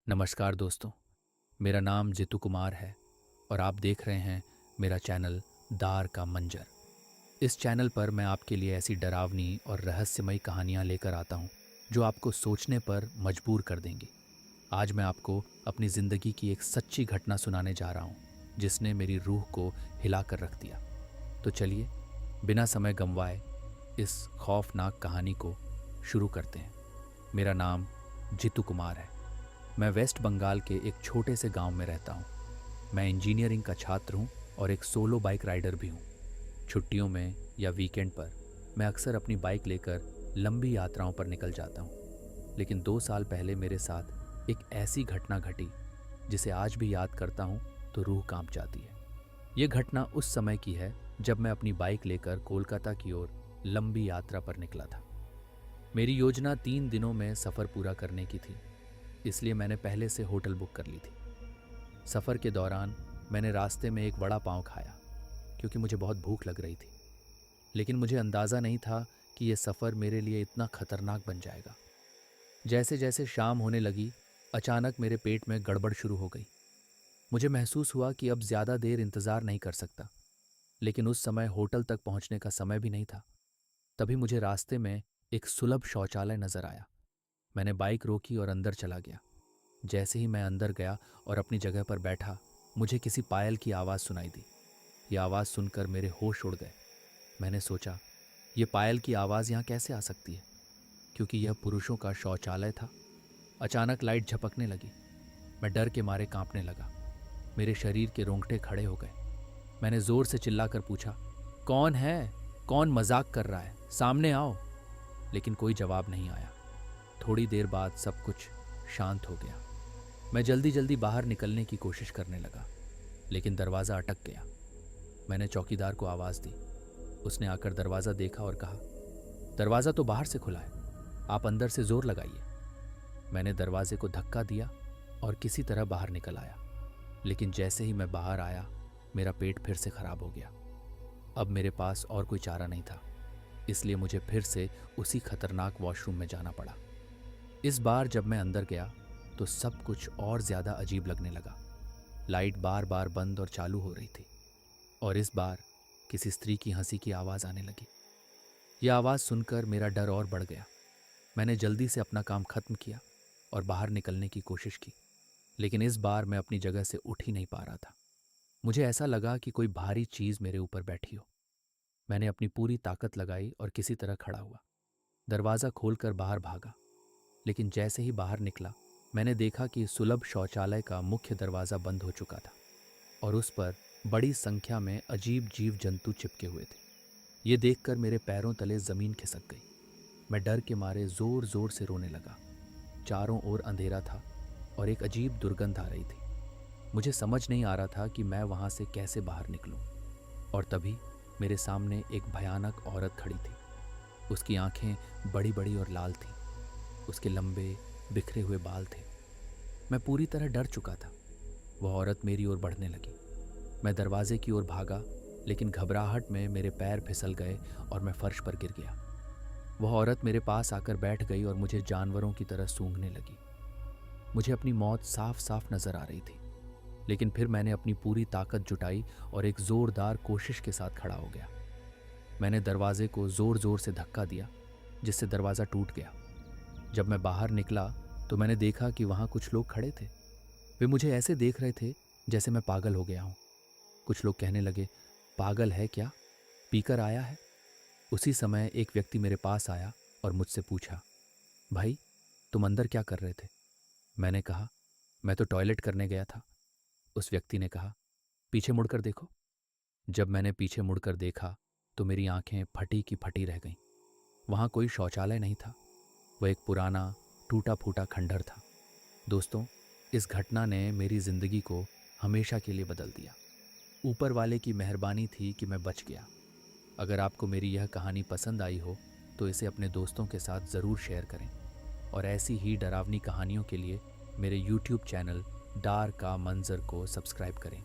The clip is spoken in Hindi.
नमस्कार दोस्तों, मेरा नाम जितू कुमार है और आप देख रहे हैं मेरा चैनल दार का मंजर। इस चैनल पर मैं आपके लिए ऐसी डरावनी और रहस्यमयी कहानियाँ लेकर आता हूँ जो आपको सोचने पर मजबूर कर देंगी। आज मैं आपको अपनी ज़िंदगी की एक सच्ची घटना सुनाने जा रहा हूँ जिसने मेरी रूह को हिला कर रख दिया। तो चलिए बिना समय गंवाए इस खौफनाक कहानी को शुरू करते हैं। मेरा नाम जितू कुमार है। मैं वेस्ट बंगाल के एक छोटे से गांव में रहता हूँ। मैं इंजीनियरिंग का छात्र हूँ और एक सोलो बाइक राइडर भी हूँ। छुट्टियों में या वीकेंड पर मैं अक्सर अपनी बाइक लेकर लंबी यात्राओं पर निकल जाता हूँ। लेकिन 2 साल पहले मेरे साथ एक ऐसी घटना घटी जिसे आज भी याद करता हूँ तो रूह कांप जाती है। ये घटना उस समय की है जब मैं अपनी बाइक लेकर कोलकाता की ओर लंबी यात्रा पर निकला था। मेरी योजना 3 दिनों में सफ़र पूरा करने की थी, इसलिए मैंने पहले से होटल बुक कर ली थी। सफ़र के दौरान मैंने रास्ते में एक वड़ा पाव खाया क्योंकि मुझे बहुत भूख लग रही थी। लेकिन मुझे अंदाज़ा नहीं था कि यह सफ़र मेरे लिए इतना खतरनाक बन जाएगा। जैसे जैसे शाम होने लगी, अचानक मेरे पेट में गड़बड़ शुरू हो गई। मुझे महसूस हुआ कि अब ज़्यादा देर इंतज़ार नहीं कर सकता। लेकिन उस समय होटल तक पहुंचने का समय भी नहीं था। तभी मुझे रास्ते में एक सुलभ शौचालय नज़र आया। मैंने बाइक रोकी और अंदर चला गया। जैसे ही मैं अंदर गया और अपनी जगह पर बैठा, मुझे किसी पायल की आवाज़ सुनाई दी। यह आवाज़ सुनकर मेरे होश उड़ गए। मैंने सोचा, ये पायल की आवाज़ यहाँ कैसे आ सकती है, क्योंकि यह पुरुषों का शौचालय था। अचानक लाइट झपकने लगी। मैं डर के मारे कांपने लगा। मेरे शरीर के रोंगटे खड़े हो गए। मैंने ज़ोर से चिल्लाकर पूछा, कौन है? कौन मजाक कर रहा है? सामने आओ। लेकिन कोई जवाब नहीं आया। थोड़ी देर बाद सब कुछ शांत हो गया। मैं जल्दी जल्दी बाहर निकलने की कोशिश करने लगा, लेकिन दरवाज़ा अटक गया। मैंने चौकीदार को आवाज़ दी। उसने आकर दरवाज़ा देखा और कहा, दरवाज़ा तो बाहर से खुला है, आप अंदर से ज़ोर लगाइए। मैंने दरवाजे को धक्का दिया और किसी तरह बाहर निकल आया। लेकिन जैसे ही मैं बाहर आया, मेरा पेट फिर से खराब हो गया। अब मेरे पास और कोई चारा नहीं था, इसलिए मुझे फिर से उसी खतरनाक वॉशरूम में जाना पड़ा। इस बार जब मैं अंदर गया तो सब कुछ और ज़्यादा अजीब लगने लगा। लाइट बार बार बंद और चालू हो रही थी, और इस बार किसी स्त्री की हंसी की आवाज़ आने लगी। यह आवाज़ सुनकर मेरा डर और बढ़ गया। मैंने जल्दी से अपना काम खत्म किया और बाहर निकलने की कोशिश की, लेकिन इस बार मैं अपनी जगह से उठ ही नहीं पा रहा था। मुझे ऐसा लगा कि कोई भारी चीज़ मेरे ऊपर बैठी हो। मैंने अपनी पूरी ताकत लगाई और किसी तरह खड़ा हुआ। दरवाज़ा खोलकर बाहर भागा, लेकिन जैसे ही बाहर निकला, मैंने देखा कि सुलभ शौचालय का मुख्य दरवाज़ा बंद हो चुका था और उस पर बड़ी संख्या में अजीब जीव जंतु चिपके हुए थे। ये देखकर मेरे पैरों तले ज़मीन खिसक गई। मैं डर के मारे ज़ोर ज़ोर से रोने लगा। चारों ओर अंधेरा था और एक अजीब दुर्गंध आ रही थी। मुझे समझ नहीं आ रहा था कि मैं वहाँ से कैसे बाहर निकलूं। और तभी मेरे सामने एक भयानक औरत खड़ी थी। उसकी आंखें बड़ी बड़ी और लाल थीं। उसके लंबे बिखरे हुए बाल थे। मैं पूरी तरह डर चुका था। वह औरत मेरी ओर बढ़ने लगी। मैं दरवाजे की ओर भागा, लेकिन घबराहट में मेरे पैर फिसल गए और मैं फर्श पर गिर गया। वह औरत मेरे पास आकर बैठ गई और मुझे जानवरों की तरह सूंघने लगी। मुझे अपनी मौत साफ साफ नजर आ रही थी, लेकिन फिर मैंने अपनी पूरी ताकत जुटाई और एक जोरदार कोशिश के साथ खड़ा हो गया। मैंने दरवाजे को जोर जोर से धक्का दिया, जिससे दरवाज़ा टूट गया। जब मैं बाहर निकला तो मैंने देखा कि वहाँ कुछ लोग खड़े थे। वे मुझे ऐसे देख रहे थे जैसे मैं पागल हो गया हूँ। कुछ लोग कहने लगे, पागल है क्या, पीकर आया है? उसी समय एक व्यक्ति मेरे पास आया और मुझसे पूछा, भाई तुम अंदर क्या कर रहे थे? मैंने कहा, मैं तो टॉयलेट करने गया था। उस व्यक्ति ने कहा, पीछे मुड़कर देखो। जब मैंने पीछे मुड़कर देखा तो मेरी आंखें फटी की फटी रह गईं। वहाँ कोई शौचालय नहीं था। वह एक पुराना टूटा फूटा खंडहर था। दोस्तों, इस घटना ने मेरी जिंदगी को हमेशा के लिए बदल दिया। ऊपर वाले की मेहरबानी थी कि मैं बच गया। अगर आपको मेरी यह कहानी पसंद आई हो तो इसे अपने दोस्तों के साथ ज़रूर शेयर करें, और ऐसी ही डरावनी कहानियों के लिए मेरे YouTube चैनल डार का मंजर को सब्सक्राइब करें।